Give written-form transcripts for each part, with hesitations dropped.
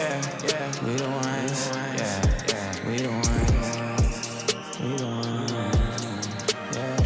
We the ones, yeah, we the ones, we the ones, yeah.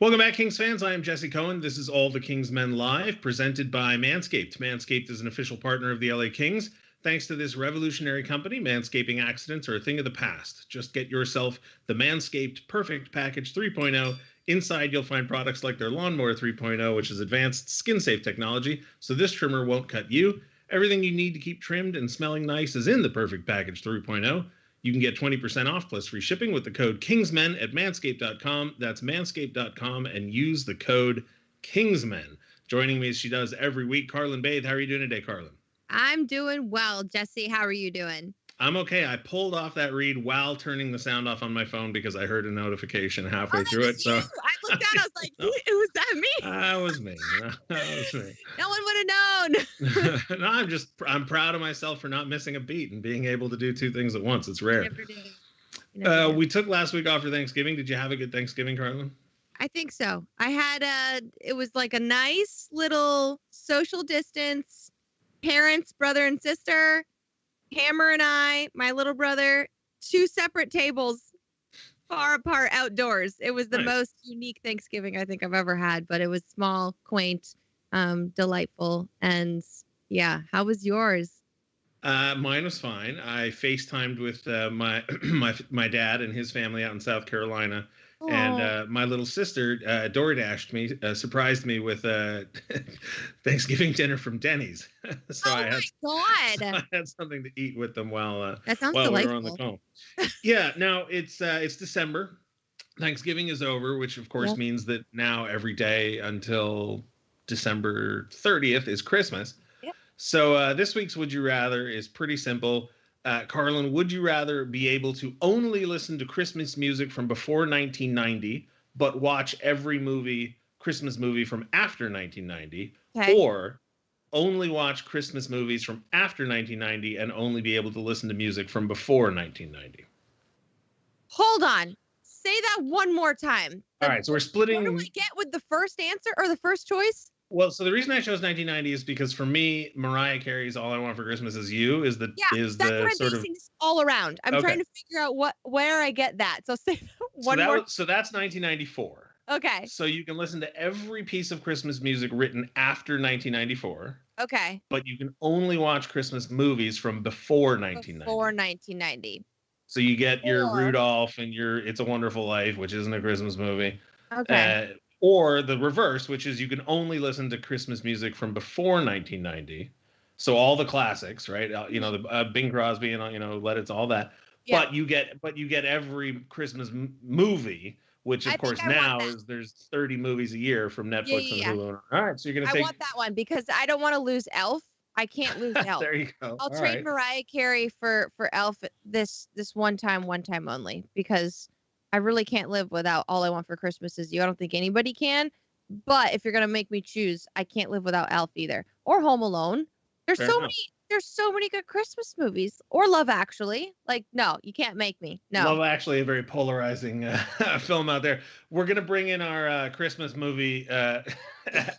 Welcome back, Kings fans. I am Jesse Cohen. This is All the Kings Men Live, presented by Manscaped. Manscaped is an official partner of the LA Kings. Thanks to this revolutionary company, manscaping accidents are a thing of the past. Just get yourself the Manscaped Perfect Package 3.0. Inside, you'll find products like their Lawnmower 3.0, which is advanced skin-safe technology, so this trimmer won't cut you. Everything you need to keep trimmed and smelling nice is in the Perfect Package 3.0. You can get 20% off plus free shipping with the code KINGSMEN at manscaped.com. That's manscaped.com, and use the code KINGSMEN. Joining me as she does every week, Carrlyn Bathe. How are you doing today, Carrlyn? I'm doing well, Jesse. How are you doing? I'm okay. I pulled off that read while turning the sound off on my phone because I heard a notification halfway through it. So I looked down. I was like, "Was that me?" That was me. That was me. No one would have No, known. I'm proud of myself for not missing a beat and being able to do two things at once. It's rare. Never do. We took last week off for Thanksgiving. Did you have a good Thanksgiving, Carrlyn? I think so. I had it was like a nice little social distance, parents, brother and sister, Hammer and I, my little brother, two separate tables far apart outdoors. It was the most unique Thanksgiving I think I've ever had, but it was small, quaint, delightful. And yeah, how was yours? Mine was fine. I FaceTimed with my dad and his family out in South Carolina. Aww. And my little sister DoorDashed me, surprised me with Thanksgiving dinner from Denny's. So my God! I had something to eat with them while that sounds while delightful. we were on the phone. Yeah, now it's December. Thanksgiving is over, which of course means that now every day until December 30th is Christmas. Yep. So this week's Would You Rather is pretty simple. Carrlyn, would you rather be able to only listen to Christmas music from before 1990, but watch every Christmas movie from after 1990, or only watch Christmas movies from after 1990 and only be able to listen to music from before 1990? Hold on. Say that one more time. All right, so we're splitting. What do we get with the first answer or the first choice? Well, so the reason I chose 1990 is because for me, Mariah Carey's "All I Want for Christmas Is You" is the sort of all around. I'm trying to figure out where I get that. So say one more. So that's 1994. Okay. So you can listen to every piece of Christmas music written after 1994. Okay. But you can only watch Christmas movies from before 1990. Before 1990. So you get your Rudolph and your "It's a Wonderful Life," which isn't a Christmas movie. Okay. Or the reverse, which is you can only listen to Christmas music from before 1990. So all the classics, right? You know, the Bing Crosby and Let It's all that. Yeah. But you get every Christmas movie, which of course now is there's 30 movies a year from Netflix and Hulu. All right, so you're gonna take. I want that one because I don't want to lose Elf. I can't lose Elf. There you go. I'll trade Mariah Carey for Elf this one time only, because I really can't live without All I Want for Christmas Is You. I don't think anybody can. But if you're going to make me choose, I can't live without Elf either. Or Home Alone. There's so many good Christmas movies. Or Love Actually. Like, no, you can't make me. No. Love Actually, a very polarizing film out there. We're going to bring in our Christmas movie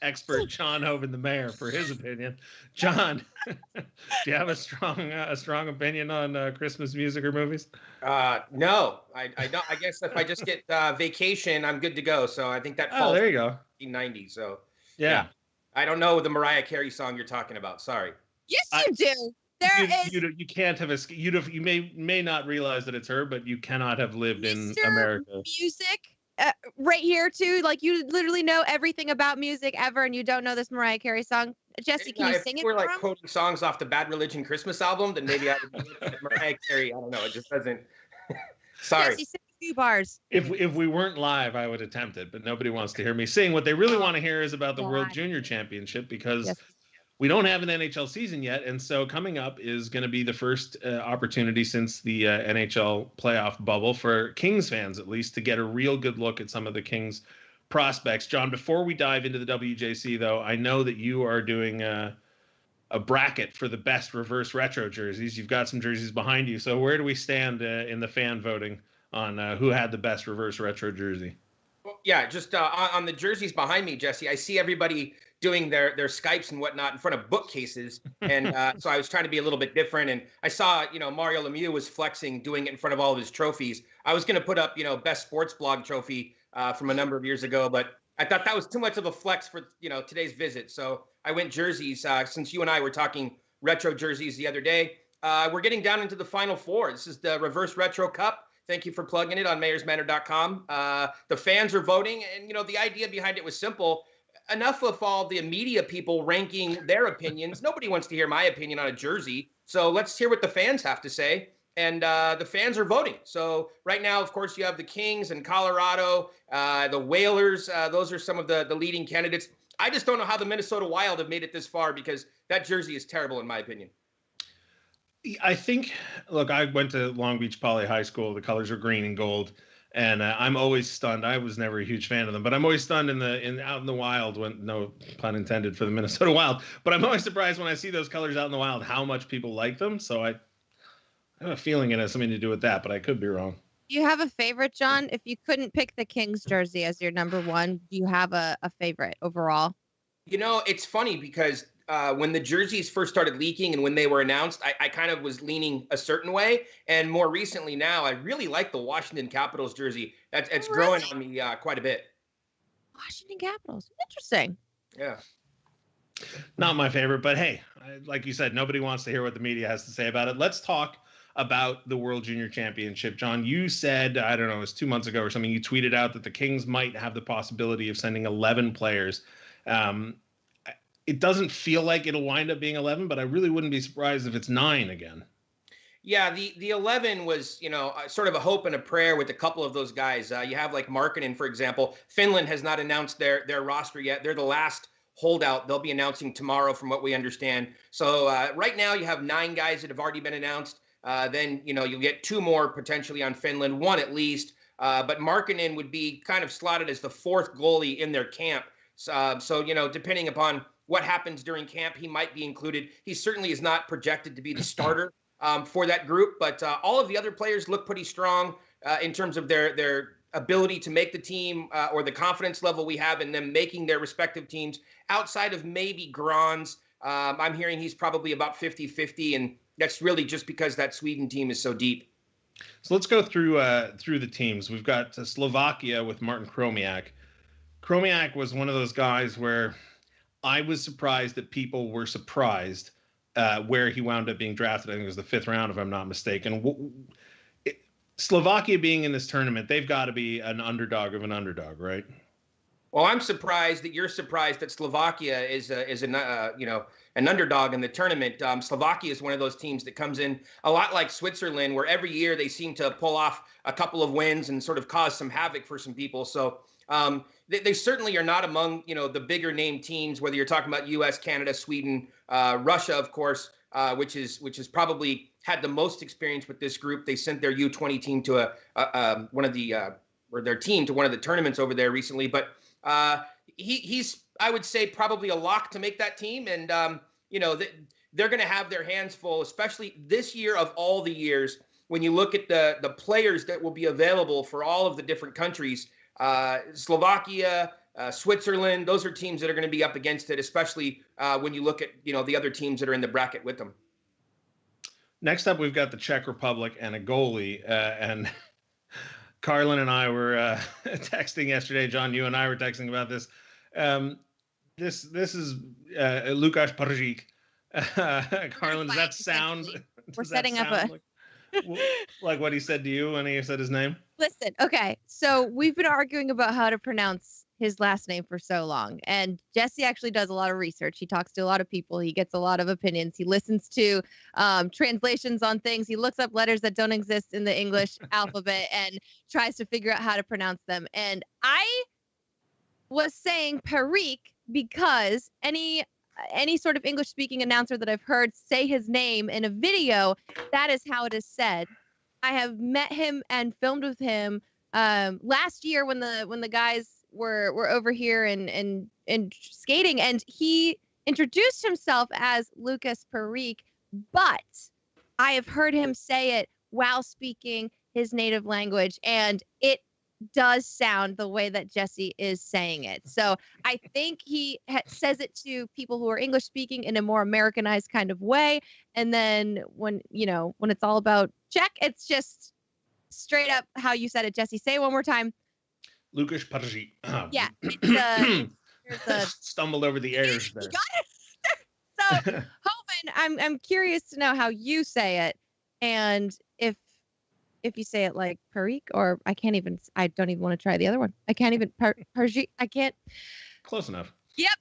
expert, John Hoven, the mayor, for his opinion. John, do you have a strong opinion on Christmas music or movies? No, I don't. I guess if I just get vacation, I'm good to go. So I think that falls. Oh, there you go. 1990. So yeah. I don't know the Mariah Carey song you're talking about. Sorry. Yes, you do. You can't have you may not realize that it's her, but you cannot have lived in America. Music. Right here too, like you literally know everything about music ever, and you don't know this Mariah Carey song. Jesse, can you sing it? We're like quoting songs off the Bad Religion Christmas album, then maybe I would Mariah Carey. I don't know. It just doesn't. Sorry. Jesse, sing a few bars. If we weren't live, I would attempt it, but nobody wants to hear me sing. What they really want to hear is about the World Junior Championship, because we don't have an NHL season yet, and so coming up is going to be the first opportunity since the NHL playoff bubble for Kings fans, at least, to get a real good look at some of the Kings prospects. John, before we dive into the WJC, though, I know that you are doing a bracket for the best reverse retro jerseys. You've got some jerseys behind you. So where do we stand in the fan voting on who had the best reverse retro jersey? Well, yeah, just on the jerseys behind me, Jesse, I see everybody doing their Skypes and whatnot in front of bookcases. And so I was trying to be a little bit different. And I saw, Mario Lemieux was flexing, doing it in front of all of his trophies. I was going to put up, best sports blog trophy from a number of years ago, but I thought that was too much of a flex for today's visit. So I went jerseys. Since you and I were talking retro jerseys the other day, we're getting down into the final four. This is the Reverse Retro Cup. Thank you for plugging it on mayorsmanor.com. The fans are voting, and the idea behind it was simple. Enough of all the media people ranking their opinions. Nobody wants to hear my opinion on a jersey. So let's hear what the fans have to say. And the fans are voting. So right now, of course, you have the Kings and Colorado, the Whalers. Those are some of the leading candidates. I just don't know how the Minnesota Wild have made it this far, because that jersey is terrible, in my opinion. I think, look, I went to Long Beach Poly High School. The colors are green and gold. And I'm always stunned. I was never a huge fan of them, but I'm always stunned out in the wild, when, no pun intended for the Minnesota Wild, but I'm always surprised when I see those colors out in the wild, how much people like them. So I have a feeling it has something to do with that, but I could be wrong. Do you have a favorite, John? If you couldn't pick the Kings jersey as your number one, do you have a favorite overall? It's funny because when the jerseys first started leaking and when they were announced, I kind of was leaning a certain way. And more recently now, I really like the Washington Capitals jersey. It's growing on me quite a bit. Washington Capitals. Interesting. Yeah. Not my favorite, but hey, like you said, nobody wants to hear what the media has to say about it. Let's talk about the World Junior Championship. John, you said, I don't know, it was 2 months ago or something, you tweeted out that the Kings might have the possibility of sending 11 players. It doesn't feel like it'll wind up being 11, but I really wouldn't be surprised if it's 9 again. Yeah, the 11 was, sort of a hope and a prayer with a couple of those guys. You have like Markkanen, for example. Finland has not announced their roster yet. They're the last holdout. They'll be announcing tomorrow, from what we understand. So right now you have 9 guys that have already been announced. Then, you'll get 2 more potentially on Finland, 1 at least. But Markkanen would be kind of slotted as the 4th goalie in their camp. So, depending upon what happens during camp, he might be included. He certainly is not projected to be the starter for that group. But all of the other players look pretty strong in terms of their ability to make the team or the confidence level we have in them making their respective teams. Outside of maybe Grans, I'm hearing he's probably about 50-50, and that's really just because that Sweden team is so deep. So let's go through the teams. We've got Slovakia with Martin Chromiak. Chromiak was one of those guys where I was surprised that people were surprised where he wound up being drafted. I think it was the 5th round, if I'm not mistaken. Slovakia being in this tournament, they've got to be an underdog of an underdog, right? Well, I'm surprised that you're surprised that Slovakia is an underdog in the tournament. Slovakia is one of those teams that comes in a lot like Switzerland, where every year they seem to pull off a couple of wins and sort of cause some havoc for some people. So they certainly are not among the bigger name teams, whether you're talking about U.S., Canada, Sweden, Russia, of course, which is probably had the most experience with this group. They sent their U20 team to their team to one of the tournaments over there recently, but. He's, I would say, probably a lock to make that team. And, they're going to have their hands full, especially this year of all the years, when you look at the players that will be available for all of the different countries. Slovakia, Switzerland, those are teams that are going to be up against it, especially when you look at, the other teams that are in the bracket with them. Next up, we've got the Czech Republic and a goalie. And Carrlyn and I were texting yesterday. John, you and I were texting about this. This is Lukáš Pařík. Carrlyn, does that sound? We're setting up like what he said to you when he said his name? Listen, okay. So we've been arguing about how to pronounce his last name for so long. And Jesse actually does a lot of research. He talks to a lot of people. He gets a lot of opinions. He listens to translations on things. He looks up letters that don't exist in the English alphabet and tries to figure out how to pronounce them. And I was saying Parik because any sort of English speaking announcer that I've heard say his name in a video, that is how it is said. I have met him and filmed with him last year when the guys were over here and skating, and he introduced himself as Lukáš Pařík, but I have heard him say it while speaking his native language, and it does sound the way that Jesse is saying it. So I think he says it to people who are English speaking in a more Americanized kind of way, and then when it's all about Czech, it's just straight up how you said it, Jesse. Say it one more time. Lukas Parji. Yeah, there's a Stumbled over the R's you there. got it. So Hoven, I'm curious to know how you say it, and if you say it like Parik, or I don't even want to try the other one. I can't even Parji. I can't. Close enough. Yep.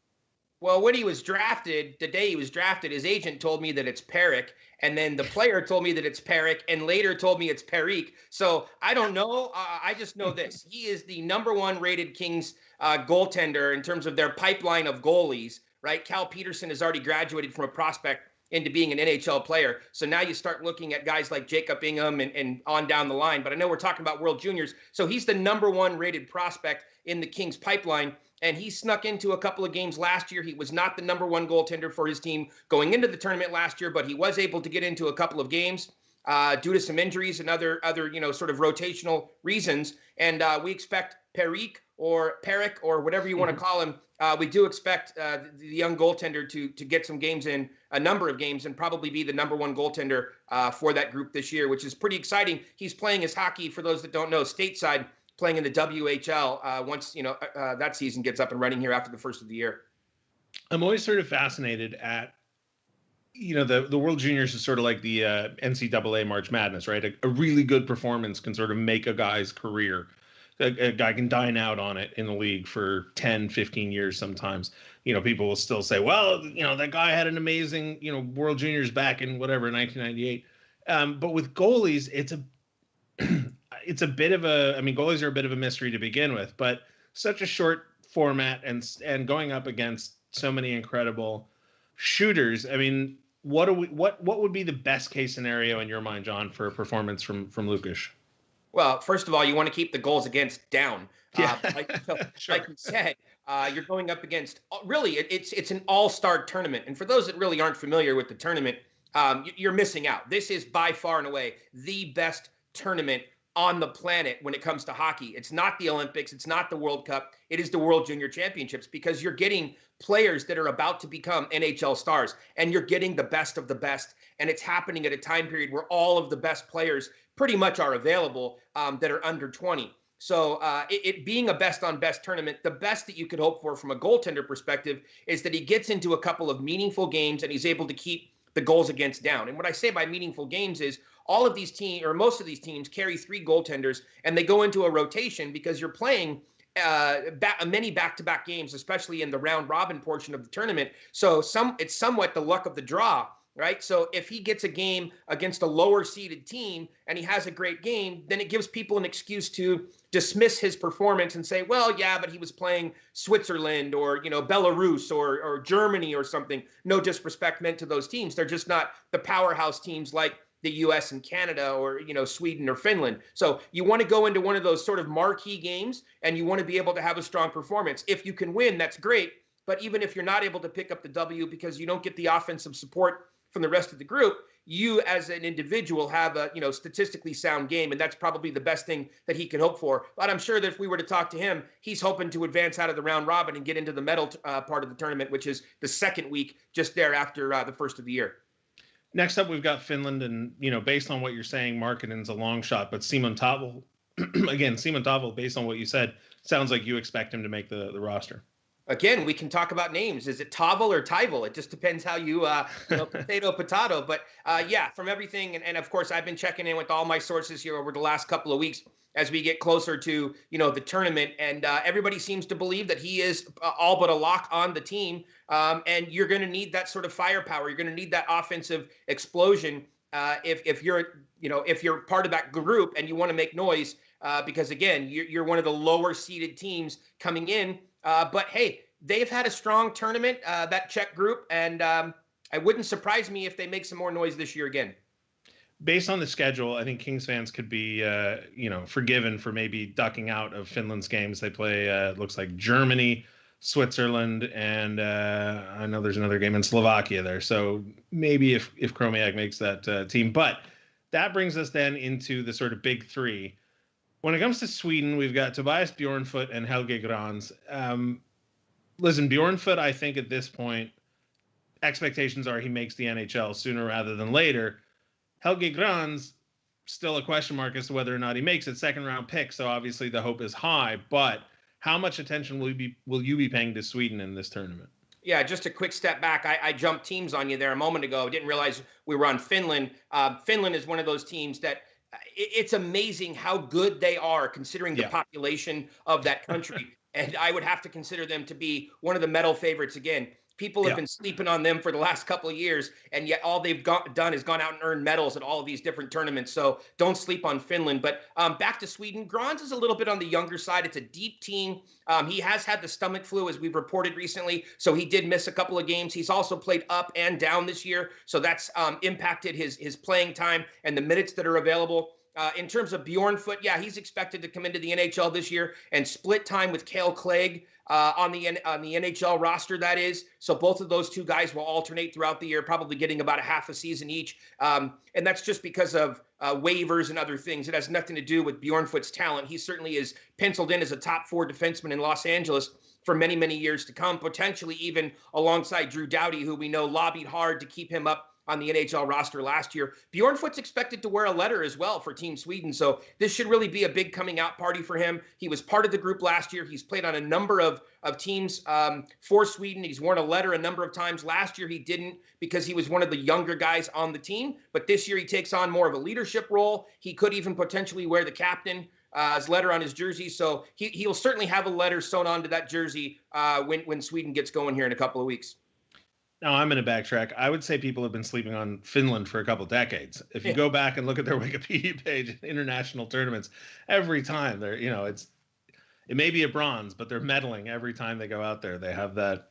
Well, when he was drafted, the day he was drafted, his agent told me that it's Peric, and then the player told me that it's Peric, and later told me it's Parik. So I don't know. I just know this: he is the #1 rated Kings goaltender in terms of their pipeline of goalies. Right? Cal Peterson has already graduated from a prospect into being an NHL player. So now you start looking at guys like Jacobingham and on down the line. But I know we're talking about World Juniors. So he's the #1 rated prospect in the Kings pipeline. And he snuck into a couple of games last year. He was not the #1 goaltender for his team going into the tournament last year, but he was able to get into a couple of games due to some injuries and other sort of rotational reasons. And we expect Peric or whatever you want to call him. We do expect the young goaltender to get some games in, a number of games, and probably be the #1 goaltender for that group this year, which is pretty exciting. He's playing his hockey, for those that don't know, stateside, playing in the WHL once that season gets up and running here after the first of the year. I'm always sort of fascinated at the World Juniors is sort of like the NCAA March Madness, right? A really good performance can sort of make a guy's career. A guy can dine out on it in the league for 10, 15 years sometimes. People will still say, well, that guy had an amazing, World Juniors back in whatever, 1998. But with goalies, it's a bit of goalies are a bit of a mystery to begin with, but such a short format and going up against so many incredible shooters. I mean, what would be the best case scenario in your mind, John, for a performance from Lukas? Well, first of all, you want to keep the goals against down. Yeah. Sure. Like you said, you're going up against really it's an all-star tournament. And for those that really aren't familiar with the tournament, you're missing out. This is by far and away the best tournament on the planet when it comes to hockey. It's not the Olympics. It's not the World Cup. It is the World Junior Championships, because you're getting players that are about to become NHL stars, and you're getting the best of the best. And it's happening at a time period where all of the best players pretty much are available that are under 20. So it being a best on best tournament, the best that you could hope for from a goaltender perspective is that he gets into a couple of meaningful games and he's able to keep the goals against down. And what I say by meaningful games is all of these teams, or most of these teams, carry 3 goaltenders, and they go into a rotation because you're playing many back-to-back games, especially in the round robin portion of the tournament. So it's somewhat the luck of the draw, right? So if he gets a game against a lower seeded team and he has a great game, then it gives people an excuse to dismiss his performance and say, well, yeah, but he was playing Switzerland or, Belarus or Germany or something. No disrespect meant to those teams. They're just not the powerhouse teams like the US and Canada or, Sweden or Finland. So you want to go into one of those sort of marquee games and you want to be able to have a strong performance. If you can win, that's great. But even if you're not able to pick up the W because you don't get the offensive support from the rest of the group, you as an individual have a, statistically sound game. And that's probably the best thing that he can hope for. But I'm sure that if we were to talk to him, he's hoping to advance out of the round robin and get into the medal part of the tournament, which is the second week just there after the first of the year. Next up, we've got Finland, and based on what you're saying, Markkanen's a long shot, but Simon Tavola, based on what you said, sounds like you expect him to make the roster. Again, we can talk about names. Is it Tavel or Tyvel? It just depends how you, potato. But yeah, from everything, and of course, I've been checking in with all my sources here over the last couple of weeks as we get closer to, the tournament, and everybody seems to believe that he is all but a lock on the team. And you're going to need that sort of firepower. You're going to need that offensive explosion if you're part of that group and you want to make noise. Because again, you're one of the lower seeded teams coming in. But hey, they've had a strong tournament, that Czech group, and it wouldn't surprise me if they make some more noise this year again. Based on the schedule, I think Kings fans could be, forgiven for maybe ducking out of Finland's games. They play, looks like Germany, Switzerland, and I know there's another game in Slovakia there. So maybe if Chromiak makes that team. But that brings us then into the sort of big three. When it comes to Sweden, we've got Tobias Bjornfoot and Helge Grans. Listen, Bjornfoot, I think at this point, expectations are he makes the NHL sooner rather than later. Helge Grans still a question mark as to whether or not he makes it. Second round pick, so obviously the hope is high. But how much attention will you be paying to Sweden in this tournament? Yeah, just a quick step back. I jumped teams on you there a moment ago. Didn't realize we were on Finland. Finland is one of those teams that it's amazing how good they are considering the population of that country. And I would have to consider them to be one of the medal favorites again. People have been sleeping on them for the last couple of years, and yet all they've done is gone out and earned medals at all of these different tournaments. So don't sleep on Finland. But back to Sweden, Grans is a little bit on the younger side. It's a deep team. He has had the stomach flu, as we've reported recently, so he did miss a couple of games. He's also played up and down this year, so that's impacted his playing time and the minutes that are available. In terms of Bjornfoot, he's expected to come into the NHL this year and split time with Cale Clegg on the NHL roster, that is. So both of those two guys will alternate throughout the year, probably getting about a half a season each. And that's just because of waivers and other things. It has nothing to do with Bjornfoot's talent. He certainly is penciled in as a top 4 defenseman in Los Angeles for many, many years to come, potentially even alongside Drew Doughty, who we know lobbied hard to keep him up on the NHL roster last year. Bjornfoot's expected to wear a letter as well for Team Sweden, so this should really be a big coming out party for him. He was part of the group last year. He's played on a number of teams for Sweden. He's worn a letter a number of times. Last year he didn't because he was one of the younger guys on the team, but this year he takes on more of a leadership role. He could even potentially wear the captain his letter on his jersey, so he'll certainly have a letter sewn onto that jersey when Sweden gets going here in a couple of weeks. Now, I'm going to backtrack. I would say people have been sleeping on Finland for a couple decades. If you go back and look at their Wikipedia page, international tournaments, every time they're, it may be a bronze, but they're medaling every time they go out there. They have that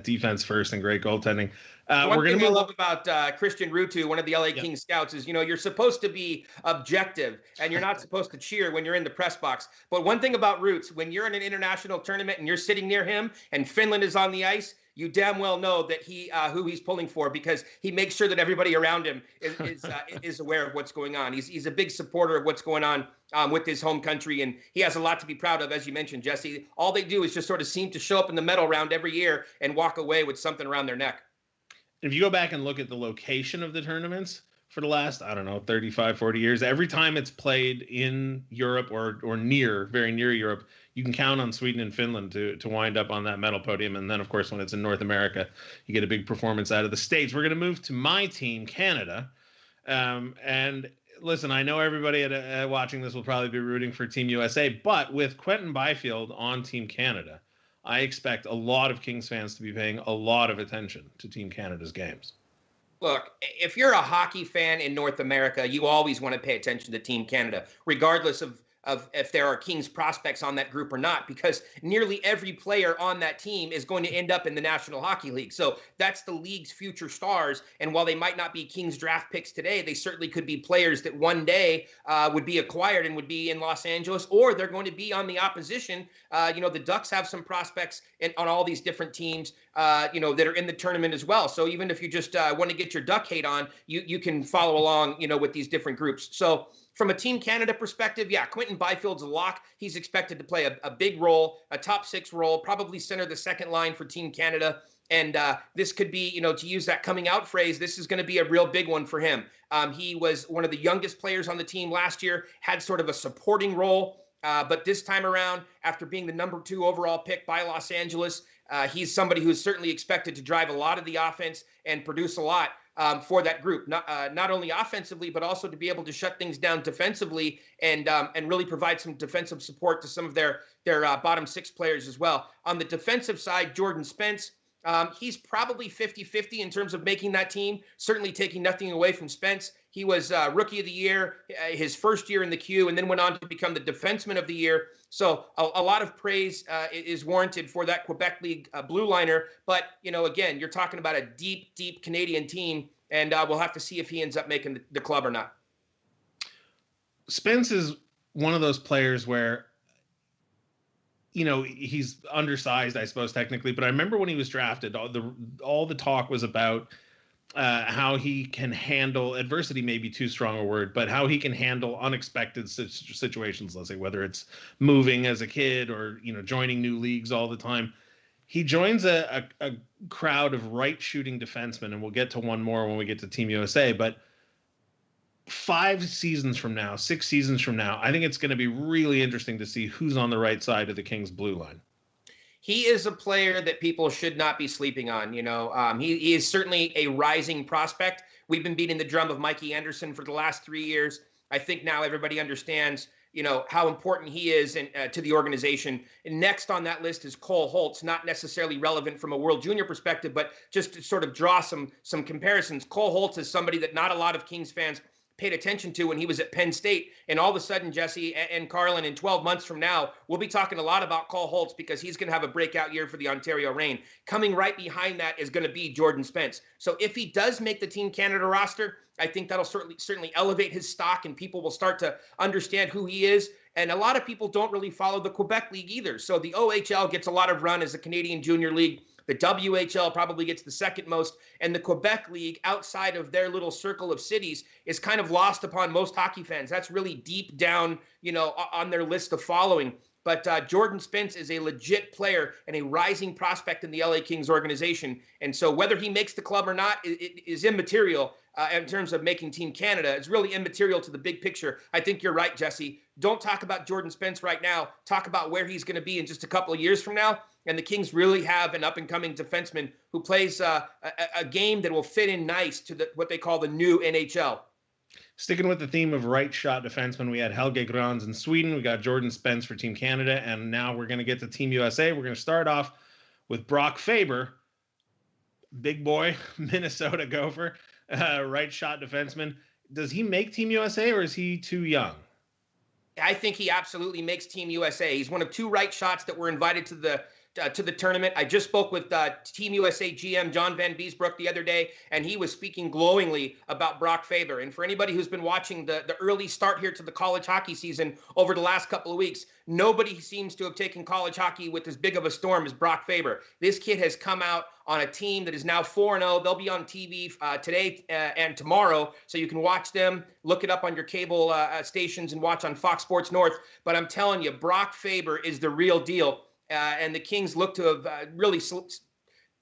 defense first and great goaltending. One thing I love about Christian Ruutu, one of the LA Kings scouts, is, you're supposed to be objective and you're not supposed to cheer when you're in the press box. But one thing about Roots, when you're in an international tournament and you're sitting near him and Finland is on the ice, you damn well know that who he's pulling for, because he makes sure that everybody around him is aware of what's going on. He's a big supporter of what's going on with his home country, and he has a lot to be proud of, as you mentioned, Jesse. All they do is just sort of seem to show up in the medal round every year and walk away with something around their neck. If you go back and look at the location of the tournaments for the last, 35, 40 years, every time it's played in Europe or very near Europe, you can count on Sweden and Finland to wind up on that medal podium. And then, of course, when it's in North America, you get a big performance out of the States. We're going to move to my team, Canada. And listen, I know everybody watching this will probably be rooting for Team USA, but with Quentin Byfield on Team Canada, I expect a lot of Kings fans to be paying a lot of attention to Team Canada's games. Look, if you're a hockey fan in North America, you always want to pay attention to Team Canada, regardless of if there are Kings prospects on that group or not, because nearly every player on that team is going to end up in the National Hockey League. So that's the league's future stars. And while they might not be Kings draft picks today, they certainly could be players that one day would be acquired and would be in Los Angeles, or they're going to be on the opposition. The Ducks have some prospects on all these different teams, that are in the tournament as well. So even if you just want to get your Duck hate on, you can follow along, with these different groups. So from a Team Canada perspective, Quentin Byfield's a lock. He's expected to play a big role, a top 6 role, probably center the second line for Team Canada. And this could be, to use that coming out phrase, this is going to be a real big one for him. He was one of the youngest players on the team last year, had sort of a supporting role. But this time around, after being the number 2 overall pick by Los Angeles, he's somebody who's certainly expected to drive a lot of the offense and produce a lot for that group, not only offensively, but also to be able to shut things down defensively and really provide some defensive support to some of their bottom 6 players as well. On the defensive side, Jordan Spence, he's probably 50-50 in terms of making that team, certainly taking nothing away from Spence. He was Rookie of the Year, his first year in the queue, and then went on to become the Defenseman of the Year. So a lot of praise is warranted for that Quebec League blue liner. But, again, you're talking about a deep, deep Canadian team, and we'll have to see if he ends up making the club or not. Spence is one of those players where, he's undersized, I suppose, technically. But I remember when he was drafted, all the talk was about how he can handle adversity, may be too strong a word, but how he can handle unexpected situations, let's say, whether it's moving as a kid or, joining new leagues all the time. He joins a crowd of right shooting defensemen, and we'll get to one more when we get to Team USA. But 5 seasons from now, 6 seasons from now, I think it's going to be really interesting to see who's on the right side of the Kings blue line. He is a player that people should not be sleeping on. He is certainly a rising prospect. We've been beating the drum of Mikey Anderson for the last 3 years. I think now everybody understands, how important he is to the organization. And next on that list is Cole Holtz, not necessarily relevant from a World Junior perspective, but just to sort of draw some comparisons. Cole Holtz is somebody that not a lot of Kings fans paid attention to when he was at Penn State. And all of a sudden, Jesse and Carrlyn, in 12 months from now, we'll be talking a lot about Cole Holtz because he's going to have a breakout year for the Ontario Reign. Coming right behind that is going to be Jordan Spence. So if he does make the Team Canada roster, I think that'll certainly elevate his stock and people will start to understand who he is. And a lot of people don't really follow the Quebec League either. So the OHL gets a lot of run as a Canadian Junior League. The WHL probably gets the second most, and the Quebec League, outside of their little circle of cities, is kind of lost upon most hockey fans. That's really deep down, on their list of following. But Jordan Spence is a legit player and a rising prospect in the LA Kings organization. And so whether he makes the club or not is immaterial in terms of making Team Canada. It's really immaterial to the big picture. I think you're right, Jesse. Don't talk about Jordan Spence right now. Talk about where he's going to be in just a couple of years from now. And the Kings really have an up-and-coming defenseman who plays a game that will fit in nice to what they call the new NHL. Sticking with the theme of right shot defensemen, we had Helge Grans in Sweden. We got Jordan Spence for Team Canada. And now we're going to get to Team USA. We're going to start off with Brock Faber, big boy, Minnesota Gopher, right shot defenseman. Does he make Team USA or is he too young? I think he absolutely makes Team USA. He's one of 2 right shots that were invited to the tournament. I just spoke with Team USA GM John Van Beesbrook the other day, and he was speaking glowingly about Brock Faber. And for anybody who's been watching the early start here to the college hockey season over the last couple of weeks, nobody seems to have taken college hockey with as big of a storm as Brock Faber. This kid has come out on a team that is now 4-0. They'll be on TV today and tomorrow, so you can watch them. Look it up on your cable stations and watch on Fox Sports North. But I'm telling you, Brock Faber is the real deal. And the Kings look to have really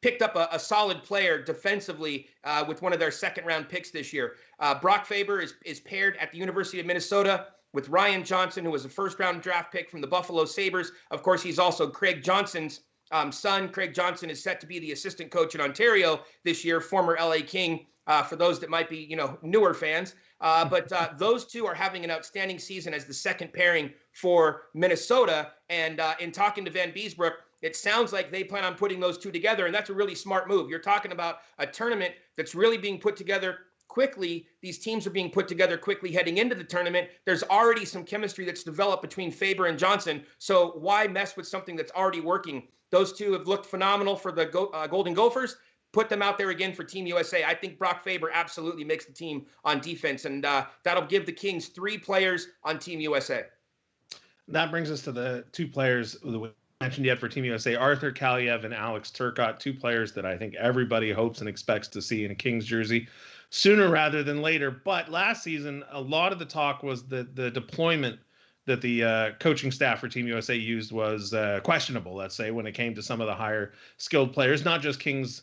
picked up a solid player defensively with one of their second-round picks this year. Brock Faber is paired at the University of Minnesota with Ryan Johnson, who was a first-round draft pick from the Buffalo Sabres. Of course, he's also Craig Johnson's son. Craig Johnson is set to be the assistant coach in Ontario this year, former LA King, for those that might be, newer fans. But those two are having an outstanding season as the second pairing for Minnesota. And in talking to Van Beesbrook, it sounds like they plan on putting those two together. And that's a really smart move. You're talking about a tournament that's really being put together quickly. These teams are being put together quickly heading into the tournament. There's already some chemistry that's developed between Faber and Johnson. So why mess with something that's already working? Those two have looked phenomenal for the Golden Gophers. Put them out there again for Team USA. I think Brock Faber absolutely makes the team on defense, and that'll give the Kings 3 players on Team USA. That brings us to the 2 players that we mentioned yet for Team USA, Arthur Calif and Alex Turcotte, 2 players that I think everybody hopes and expects to see in a Kings jersey sooner rather than later. But last season, a lot of the talk was that the deployment that the coaching staff for Team USA used was questionable, let's say, when it came to some of the higher skilled players, not just Kings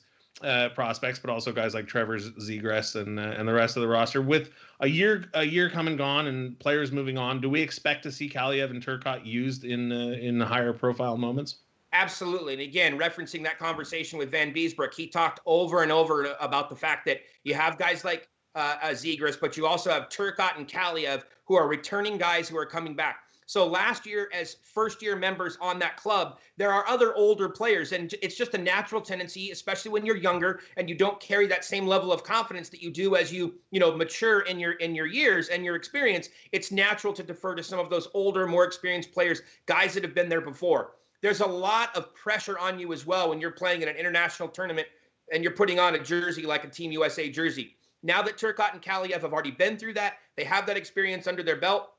prospects, but also guys like Trevor Zegras and the rest of the roster. With a year come and gone and players moving on, do we expect to see Calif and Turcotte used in the higher profile moments? Absolutely. And again, referencing that conversation with Van Beesbrook, he talked over and over about the fact that you have guys like Zegras, but you also have Turcotte and Calif who are returning guys who are coming back. So last year, as first-year members on that club, there are other older players, and it's just a natural tendency, especially when you're younger and you don't carry that same level of confidence that you do as you mature in your years and your experience. It's natural to defer to some of those older, more experienced players, guys that have been there before. There's a lot of pressure on you as well when you're playing in an international tournament and you're putting on a jersey like a Team USA jersey. Now that Turcotte and Calif have already been through that, they have that experience under their belt.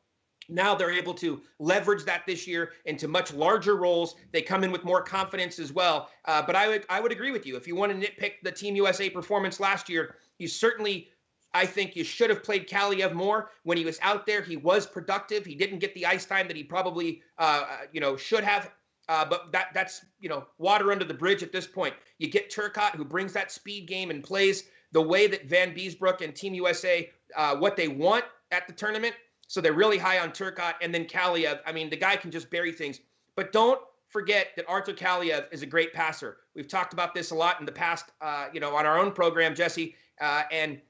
Now they're able to leverage that this year into much larger roles. They come in with more confidence as well. But I would agree with you. If you want to nitpick the Team USA performance last year, I think you should have played Calif more. When he was out there, he was productive. He didn't get the ice time that he probably should have. But that's water under the bridge at this point. You get Turcotte, who brings that speed game and plays the way that Van Beesbrook and Team USA what they want at the tournament. So they're really high on Turcotte. And then Calif, I mean, the guy can just bury things. But don't forget that Artur Calif is a great passer. We've talked about this a lot in the past, on our own program, Jesse. And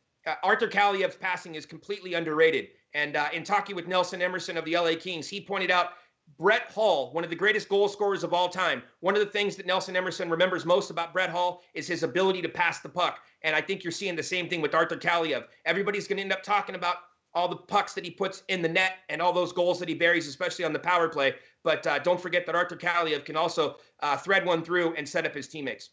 Artur Calif's passing is completely underrated. And in talking with Nelson Emerson of the LA Kings, he pointed out Brett Hull, one of the greatest goal scorers of all time. One of the things that Nelson Emerson remembers most about Brett Hull is his ability to pass the puck. And I think you're seeing the same thing with Artur Calif. Everybody's going to end up talking about all the pucks that he puts in the net and all those goals that he buries, especially on the power play. But don't forget that Artur Calif can also thread one through and set up his teammates.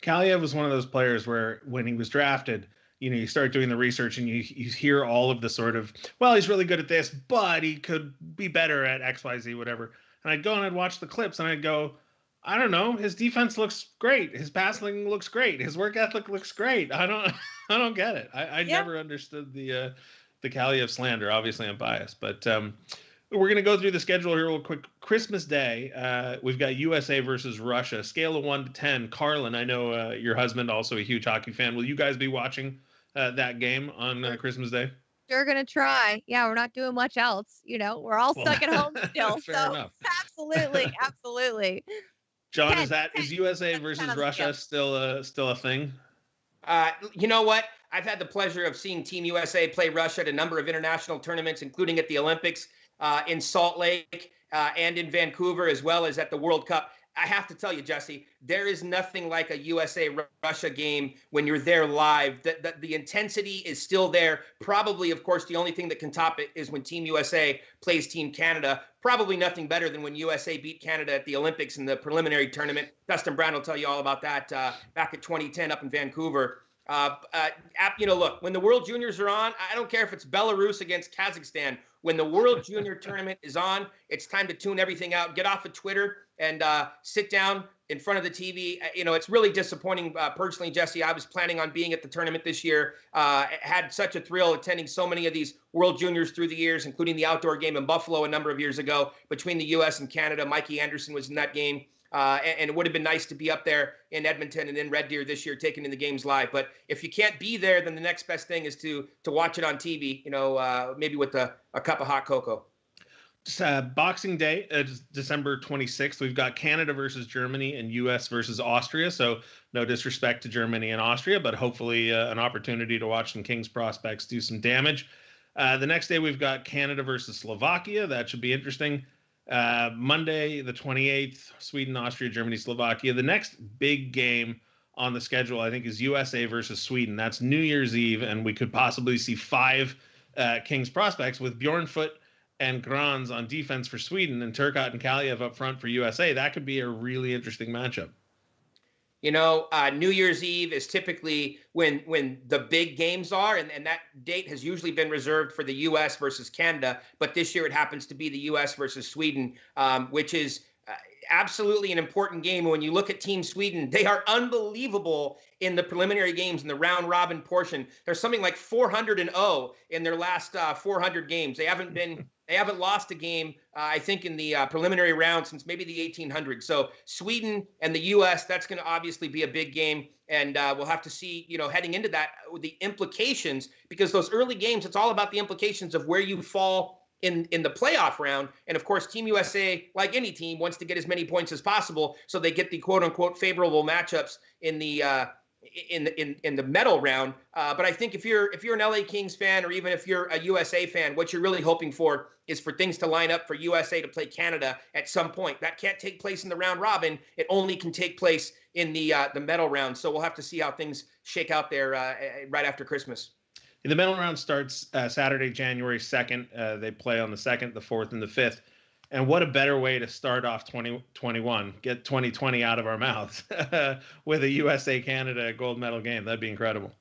Calif was one of those players where when he was drafted, you start doing the research and you hear all of the sort of, well, he's really good at this, but he could be better at XYZ, whatever. And I'd go and I'd watch the clips and I'd go, I don't know, his defense looks great. His passing looks great. His work ethic looks great. I don't get it. I never understood the Calif slander. Obviously I'm biased, but we're going to go through the schedule here real quick. Christmas Day, we've got USA versus Russia. Scale of 1 to 10. Carrlyn, I know your husband, also a huge hockey fan. Will you guys be watching that game on Christmas Day? Sure, gonna try. Yeah, we're not doing much else. We're all stuck at home still. Fair so enough. absolutely. John, is USA versus Russia still a thing? You know what? I've had the pleasure of seeing Team USA play Russia at a number of international tournaments, including at the Olympics, in Salt Lake, and in Vancouver, as well as at the World Cup. I have to tell you, Jesse, there is nothing like a USA-Russia game when you're there live. The intensity is still there. Probably, of course, the only thing that can top it is when Team USA plays Team Canada. Probably nothing better than when USA beat Canada at the Olympics in the preliminary tournament. Dustin Brown will tell you all about that back at 2010 up in Vancouver. Look, when the World Juniors are on, I don't care if it's Belarus against Kazakhstan. When the World Junior Tournament is on, it's time to tune everything out, get off of Twitter, and sit down in front of the TV. It's really disappointing. Personally, Jesse, I was planning on being at the tournament this year. Had such a thrill attending so many of these World Juniors through the years, including the outdoor game in Buffalo a number of years ago between the U.S. and Canada. Mikey Anderson was in that game. And it would have been nice to be up there in Edmonton and in Red Deer this year, taking in the games live. But if you can't be there, then the next best thing is to watch it on TV, maybe with a cup of hot cocoa. Boxing Day, December 26th, we've got Canada versus Germany and U.S. versus Austria. So no disrespect to Germany and Austria, but hopefully an opportunity to watch some Kings prospects do some damage. The next day, we've got Canada versus Slovakia. That should be interesting. Monday, the 28th, Sweden, Austria, Germany, Slovakia. The next big game on the schedule, I think, is USA versus Sweden. That's New Year's Eve, and we could possibly see 5 Kings prospects with Bjornfoot and Grans on defense for Sweden and Turcotte and Calif up front for USA. That could be a really interesting matchup. New Year's Eve is typically when the big games are, and that date has usually been reserved for the U.S. versus Canada. But this year it happens to be the U.S. versus Sweden, which is absolutely an important game. When you look at Team Sweden, they are unbelievable in the preliminary games in the round robin portion. There's something like 400-0 in their last 400 games. They haven't lost a game, I think, in the preliminary round since maybe the 1800s. So Sweden and the U.S., that's going to obviously be a big game. And we'll have to see, heading into that, the implications, because those early games, it's all about the implications of where you fall in the playoff round. And of course, Team USA, like any team, wants to get as many points as possible so they get the quote unquote favorable matchups in the medal round. But I think if you're an LA Kings fan, or even if you're a USA fan, what you're really hoping for is for things to line up for USA to play Canada at some point. That can't take place in the round robin. It only can take place in the medal round. So we'll have to see how things shake out there right after Christmas. The medal round starts Saturday, January 2nd. They play on the 2nd, the 4th, and the 5th. And what a better way to start off 2021, get 2020 out of our mouths with a USA-Canada gold medal game. That'd be incredible.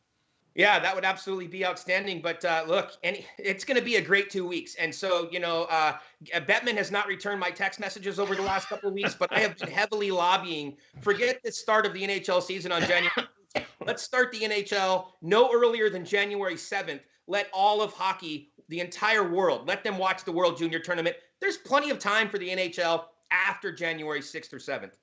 Yeah, that would absolutely be outstanding. But look, it's going to be a great 2 weeks. And so, Bettman has not returned my text messages over the last couple of weeks, but I have been heavily lobbying. Forget the start of the NHL season on January. Let's start the NHL no earlier than January 7th. Let all of hockey, the entire world, let them watch the World Junior Tournament. There's plenty of time for the NHL after January 6th or 7th.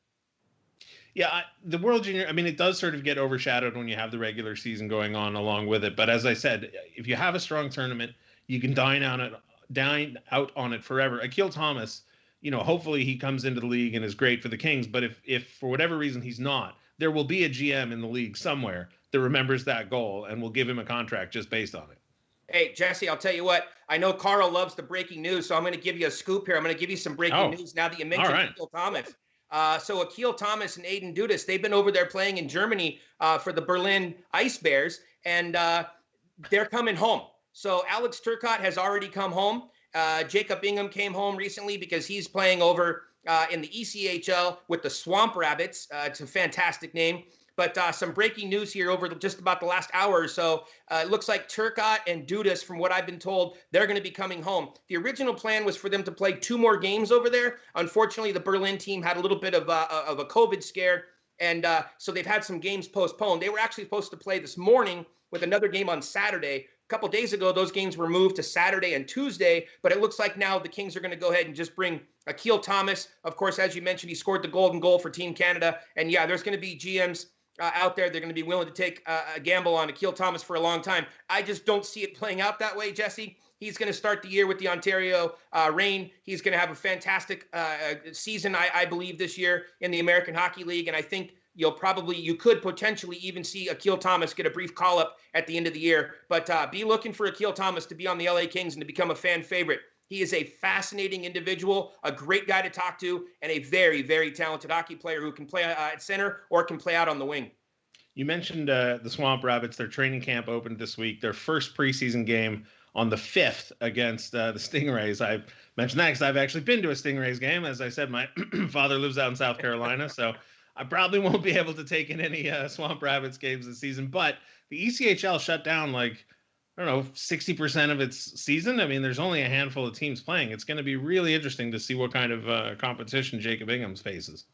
Yeah, the World Junior, I mean, it does sort of get overshadowed when you have the regular season going on along with it. But as I said, if you have a strong tournament, you can dine out on it forever. Akil Thomas, hopefully he comes into the league and is great for the Kings. But if for whatever reason he's not, there will be a GM in the league somewhere that remembers that goal and will give him a contract just based on it. Hey, Jesse, I'll tell you what. I know Carl loves the breaking news, so I'm going to give you a scoop here. I'm going to give you some breaking Oh, news now that you all mentioned right. Akil Thomas. So Akil Thomas and Aiden Dudas, they've been over there playing in Germany for the Berlin Ice Bears, and they're coming home. So Alex Turcotte has already come home. Jacobingham came home recently because he's playing over in the ECHL with the Swamp Rabbits. It's a fantastic name. But some breaking news here over just about the last hour or so. It looks like Turcotte and Dudas, from what I've been told, they're going to be coming home. The original plan was for them to play 2 more games over there. Unfortunately, the Berlin team had a little bit of a COVID scare, and so they've had some games postponed. They were actually supposed to play this morning with another game on Saturday. A couple days ago, those games were moved to Saturday and Tuesday, but it looks like now the Kings are going to go ahead and just bring Akil Thomas. Of course, as you mentioned, he scored the golden goal for Team Canada. And yeah, there's going to be GMs out there. They're going to be willing to take a gamble on Akil Thomas for a long time. I just don't see it playing out that way, Jesse. He's going to start the year with the Ontario Reign. He's going to have a fantastic season, I believe, this year in the American Hockey League. And I think you could potentially even see Akil Thomas get a brief call-up at the end of the year. But be looking for Akil Thomas to be on the LA Kings and to become a fan favorite. He is a fascinating individual, a great guy to talk to, and a very, very talented hockey player who can play at center or can play out on the wing. You mentioned the Swamp Rabbits. Their training camp opened this week. Their first preseason game on the 5th against the Stingrays. I mentioned that because I've actually been to a Stingrays game. As I said, my father lives out in South Carolina, so I probably won't be able to take in any Swamp Rabbits games this season. But the ECHL shut down 60% of its season. I mean, there's only a handful of teams playing. It's going to be really interesting to see what kind of competition Jacobingham faces.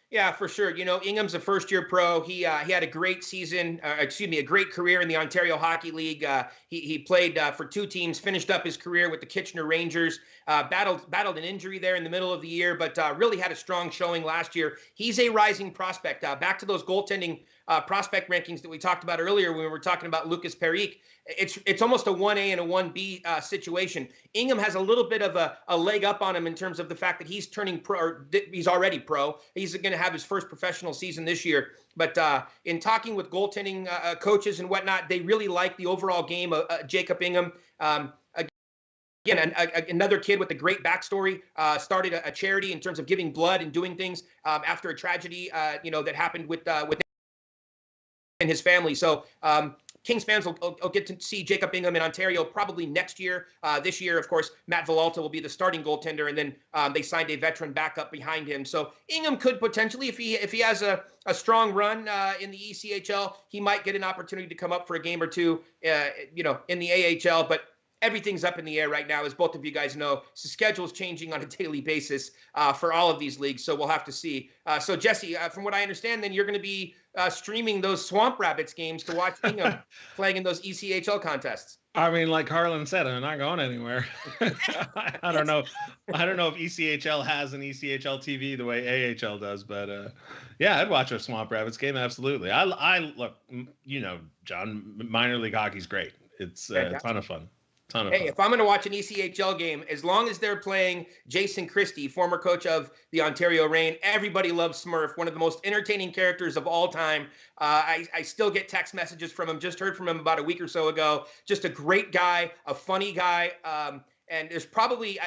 Yeah, for sure. Ingham's a first-year pro. He had a great season, a great career in the Ontario Hockey League. He played for 2 teams, finished up his career with the Kitchener Rangers, battled an injury there in the middle of the year, but really had a strong showing last year. He's a rising prospect. Back to those goaltending prospect rankings that we talked about earlier when we were talking about Lucas Perique. It's almost a 1A and a 1B situation. Ingham has a little bit of a leg up on him in terms of the fact that he's turning pro, or he's already pro. He's going to have his first professional season this year. But in talking with goaltending coaches and whatnot, they really like the overall game of Jacobingham. Again, another kid with a great backstory, started a charity in terms of giving blood and doing things after a tragedy, that happened with his family. So Kings fans will get to see Jacobingham in Ontario probably next year. This year, of course, Matt Villalta will be the starting goaltender, and then they signed a veteran backup behind him. So Ingham could potentially, if he has a strong run in the ECHL, he might get an opportunity to come up for a game or two, in the AHL. But everything's up in the air right now, as both of you guys know. The schedule is changing on a daily basis for all of these leagues, so we'll have to see. So, Jesse, from what I understand, then you're going to be streaming those Swamp Rabbits games to watch Ingham playing in those ECHL contests. I mean, like Carrlyn said, I'm not going anywhere. I don't know. I don't know if ECHL has an ECHL TV the way AHL does, but yeah, I'd watch a Swamp Rabbits game. Absolutely. I look, John, minor league hockey's great. It's a ton of fun. Hey, if I'm going to watch an ECHL game, as long as they're playing Jason Christie, former coach of the Ontario Reign, everybody loves Smurf, one of the most entertaining characters of all time. I still get text messages from him. Just heard from him about a week or so ago. Just a great guy, a funny guy. And there's probably,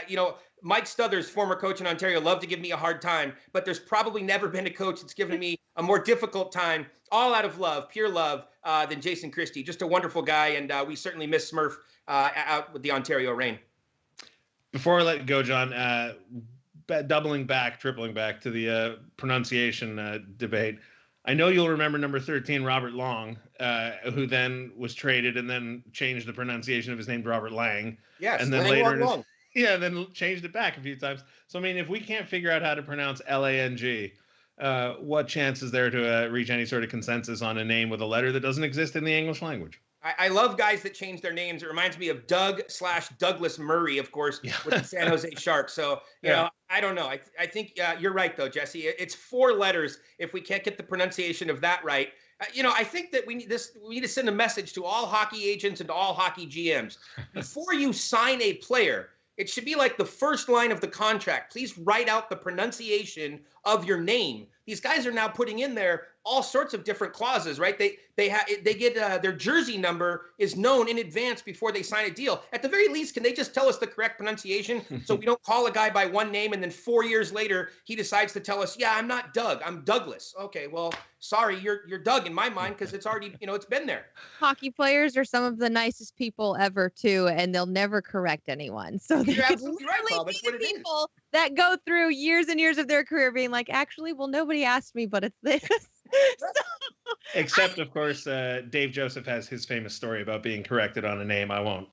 Mike Stothers, former coach in Ontario, loved to give me a hard time, but there's probably never been a coach that's given me a more difficult time, all out of love, pure love, than Jason Christie. Just a wonderful guy, and we certainly miss Smurf out with the Ontario Reign. Before I let you go, John, tripling back to the pronunciation debate, I know you'll remember number 13, Robert Long, who then was traded and then changed the pronunciation of his name to Robert Lang. Yes, and then Lang, later, then changed it back a few times. So, I mean, if we can't figure out how to pronounce Lang, what chance is there to reach any sort of consensus on a name with a letter that doesn't exist in the English language? I love guys that change their names. It reminds me of Doug/Douglas Murray, of course, with the San Jose Sharks. So, you know, I don't know. I think you're right, though, Jesse. It's 4 letters. If we can't get the pronunciation of that right, you know, I think that we need to send a message to all hockey agents and to all hockey GMs. Before you sign a player, it should be like the first line of the contract. Please write out the pronunciation of your name. These guys are now putting in there all sorts of different clauses, right? They get their jersey number is known in advance before they sign a deal. At the very least, can they just tell us the correct pronunciation so we don't call a guy by one name and then 4 years later he decides to tell us, yeah, I'm not Doug, I'm Douglas. Okay, well, sorry, you're Doug in my mind because it's already, you know, it's been there. Hockey players are some of the nicest people ever too, and they'll never correct anyone. So they You're could absolutely right, literally Paul. That's be what the it is. people that go through years and years of their career being like, actually, well, nobody asked me, but it's this. Except, of course, Dave Joseph has his famous story about being corrected on a name. I won't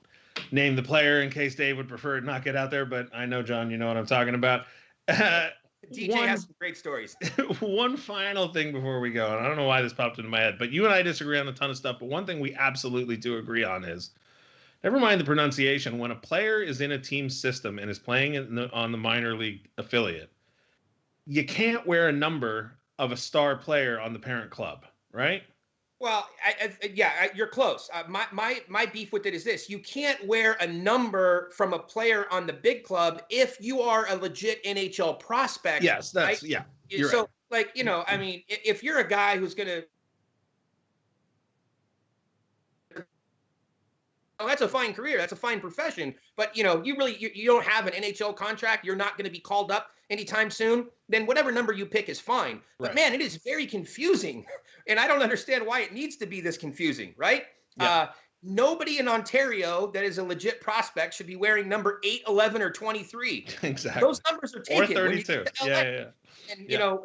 name the player in case Dave would prefer it not get out there, but I know, John, you know what I'm talking about. DJ has some great stories. One final thing before we go, and I don't know why this popped into my head, but you and I disagree on a ton of stuff, but one thing we absolutely do agree on is, never mind the pronunciation, when a player is in a team system and is playing on the minor league affiliate, you can't wear a number of a star player on the parent club, right? Well, you're close. My beef with it is this: you can't wear a number from a player on the big club if you are a legit NHL prospect. Yes, that's right? yeah. You're so, right. like, you know, I mean, if you're a guy who's gonna, oh, that's a fine career, that's a fine profession, but you know, you don't have an NHL contract, you're not going to be called up anytime soon, then whatever number you pick is fine. But Right. man, it is very confusing, and I don't understand why it needs to be this confusing, right? Yeah. Nobody in Ontario that is a legit prospect should be wearing number 8, 11, or 23. Exactly. Those numbers are taken. Or when you 32. get to LA. Yeah. And you know,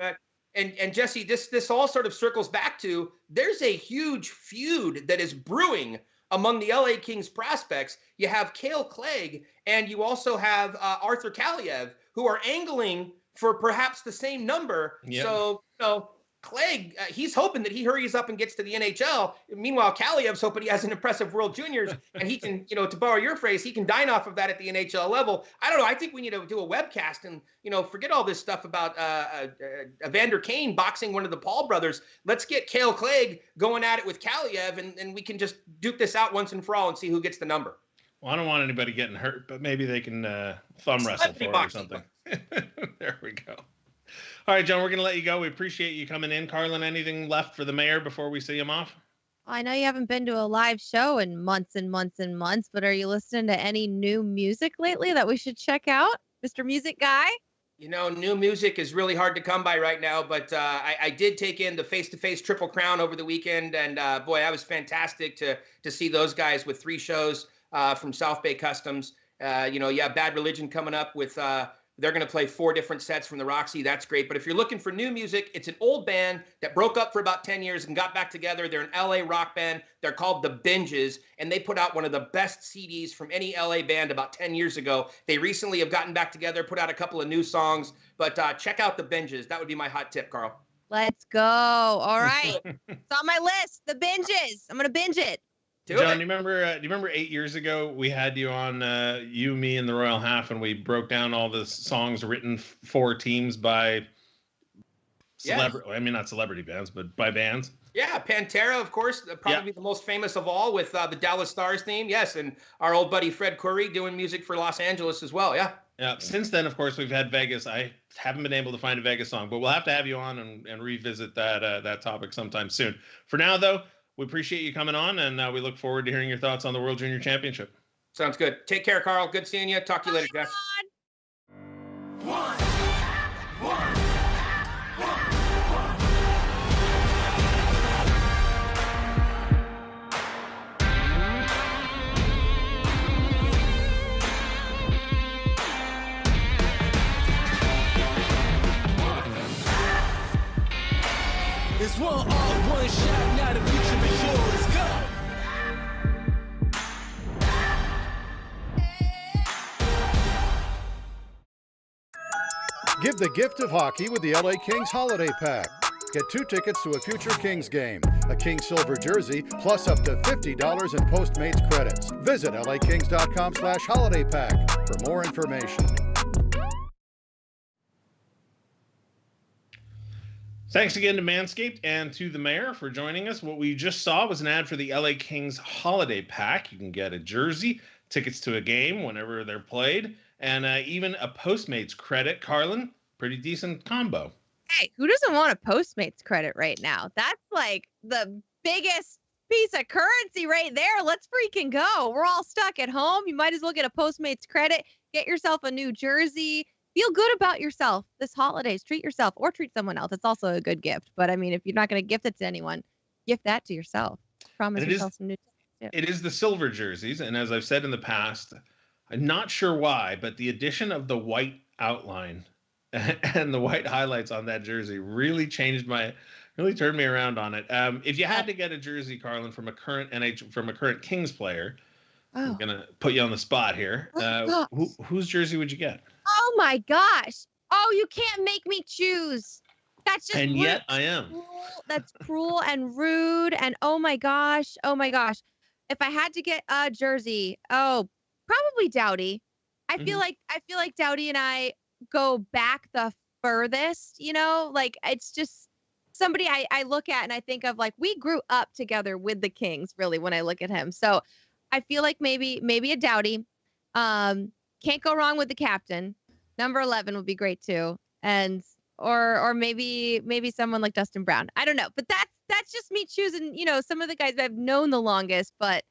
and Jesse, this all sort of circles back to there's a huge feud that is brewing among the LA Kings prospects. You have Cale Clegg and you also have Arthur Kaliev, who are angling for perhaps the same number. Yep. So, you know, Clegg, he's hoping that he hurries up and gets to the NHL. Meanwhile, Kaliev's hoping he has an impressive World Juniors, and he can, you know, to borrow your phrase, he can dine off of that at the NHL level. I don't know. I think we need to do a webcast and, you know, forget all this stuff about Evander Kane boxing one of the Paul brothers. Let's get Cale Clegg going at it with Kaliev, and we can just duke this out once and for all and see who gets the number. Well, I don't want anybody getting hurt, but maybe they can thumb wrestle for it or something. There we go. All right, John, we're going to let you go. We appreciate you coming in. Carrlyn, anything left for the mayor before we see him off? I know you haven't been to a live show in months and months and months, but are you listening to any new music lately that we should check out, Mr. Music Guy? You know, new music is really hard to come by right now, but I did take in the Face-to-Face Triple Crown over the weekend, and boy, that was fantastic to see those guys with 3 shows from South Bay Customs. You know, yeah, Bad Religion coming up with they're going to play 4 different sets from the Roxy. That's great. But if you're looking for new music, it's an old band that broke up for about 10 years and got back together. They're an LA rock band. They're called The Binges, and they put out one of the best CDs from any LA band about 10 years ago. They recently have gotten back together, put out a couple of new songs, but check out The Binges. That would be my hot tip, Carl. Let's go. All right. It's on my list. The Binges. I'm going to binge it. John, do you remember 8 years ago we had you on, you, me, and the Royal Half, and we broke down all the songs written for teams by celebrity. I mean, not celebrity bands, but by bands. Yeah, Pantera, of course, probably the most famous of all, with the Dallas Stars theme. Yes, and our old buddy Fred Coury doing music for Los Angeles as well. Yeah. Yeah. Since then, of course, we've had Vegas. I haven't been able to find a Vegas song, but we'll have to have you on and revisit that topic sometime soon. For now, though, we appreciate you coming on, and we look forward to hearing your thoughts on the World Junior Championship. Sounds good. Take care, Carl. Good seeing you. Talk to you later, Jeff. It's one all, one shot, now the future is yours. Go! Give the gift of hockey with the LA Kings Holiday Pack. get 2 tickets to a future Kings game, a King Silver jersey, plus up to $50 in Postmates credits. Visit lakings.com/holiday pack for more information. Thanks again to Manscaped and to the mayor for joining us. What we just saw was an ad for the LA Kings holiday pack. You can get a jersey, tickets to a game whenever they're played, and even a Postmates credit. Carrlyn, pretty decent combo. Hey, who doesn't want a Postmates credit right now? That's like the biggest piece of currency right there. Let's freaking go. We're all stuck at home. You might as well get a Postmates credit, get yourself a new jersey. Feel good about yourself this holidays. Treat yourself or treat someone else. It's also a good gift. But I mean, if you're not going to gift it to anyone, gift that to yourself. Promise yourself some new tickets. It is the silver jerseys. And as I've said in the past, I'm not sure why, but the addition of the white outline and the white highlights on that jersey really turned me around on it. If you had to get a jersey, Carrlyn, from a current Kings player, I'm gonna put you on the spot here. Whose jersey would you get? Oh my gosh! Oh, you can't make me choose. That's just and yet I am. That's cruel and rude. And oh my gosh! If I had to get a jersey, probably Doughty. I feel like Doughty and I go back the furthest. You know, like it's just somebody I look at and I think of like we grew up together with the Kings. Really, when I look at him, so. I feel like maybe a Doughty. Can't go wrong with the captain. Number 11 would be great too. And or maybe someone like Dustin Brown. I don't know, but that's just me choosing, some of the guys I've known the longest, but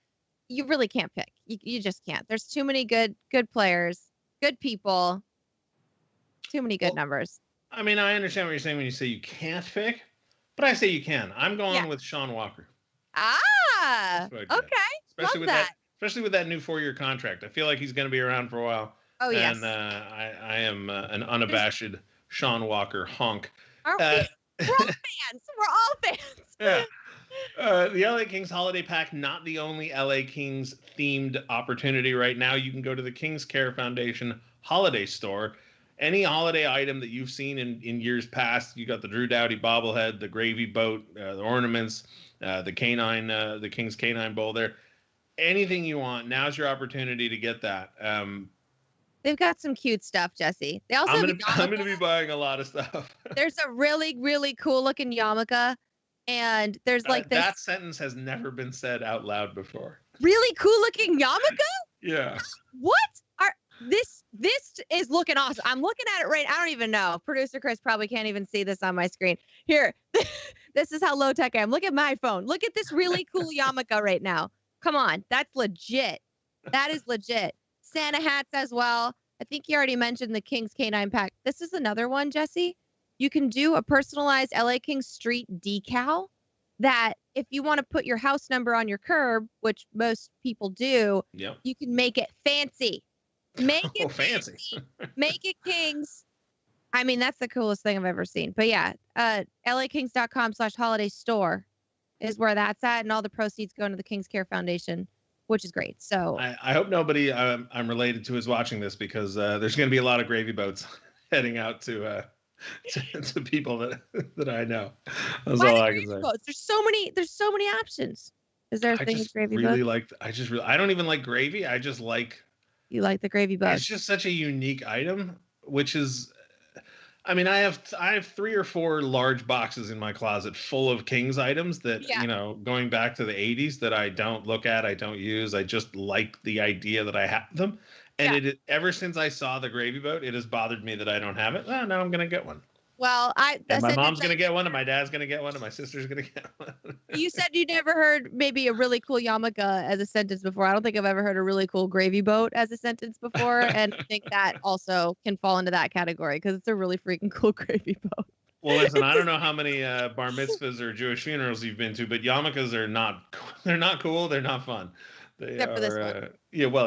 you really can't pick. You just can't. There's too many good players, good people, too many good numbers. I mean, I understand what you're saying when you say you can't pick, but I say you can. I'm going with Sean Walker. Okay. Especially with that new 4-year contract. I feel like he's going to be around for a while. Oh, yes. And I am an unabashed Sean Walker honk. We're all fans. We're all fans. Yeah. The LA Kings holiday pack, not the only LA Kings themed opportunity right now. You can go to the Kings Care Foundation holiday store. Any holiday item that you've seen in years past, you got the Drew Doughty bobblehead, the gravy boat, the ornaments, the King's Canine Bowl there. Anything you want, now's your opportunity to get that. They've got some cute stuff, Jesse. They also I'm gonna be buying a lot of stuff. There's a really, really cool looking yarmulke, and there's like this. That sentence has never been said out loud before. Really cool looking yarmulke? Yeah. What are this is looking awesome. I'm looking at it right. I don't even know. Producer Chris probably can't even see this on my screen. Here, this is how low tech I am. Look at my phone. Look at this really cool yarmulke right now. Come on, that's legit. That is legit. Santa hats as well. I think you already mentioned the Kings Canine pack. This is another one, Jesse. You can do a personalized LA Kings street decal that if you want to put your house number on your curb, which most people do, you can make it fancy. Make it fancy. Make it Kings. I mean, that's the coolest thing I've ever seen. But yeah, lakings.com/holiday store is where that's at, and all the proceeds go into the Kings Care Foundation, which is great. So I hope nobody I'm related to is watching this, because there's going to be a lot of gravy boats heading out to people that I know. That's all I can say. Boats? There's so many options. Is there a thing with gravy boats? I don't even like gravy. I just like. You like the gravy boats? It's just such a unique item, which is. I mean, I have 3 or 4 large boxes in my closet full of Kings items that, going back to the 80s that I don't look at, I don't use. I just like the idea that I have them. And ever since I saw the gravy boat, it has bothered me that I don't have it. Now I'm going to get one. Well, and my mom's going to get one, and my dad's going to get one, and my sister's going to get one. You said you never heard maybe a really cool yarmulke as a sentence before. I don't think I've ever heard a really cool gravy boat as a sentence before. And I think that also can fall into that category because it's a really freaking cool gravy boat. Well, listen, I don't know how many bar mitzvahs or Jewish funerals you've been to, but yarmulkes are they're not cool. They're not fun. Except for this one.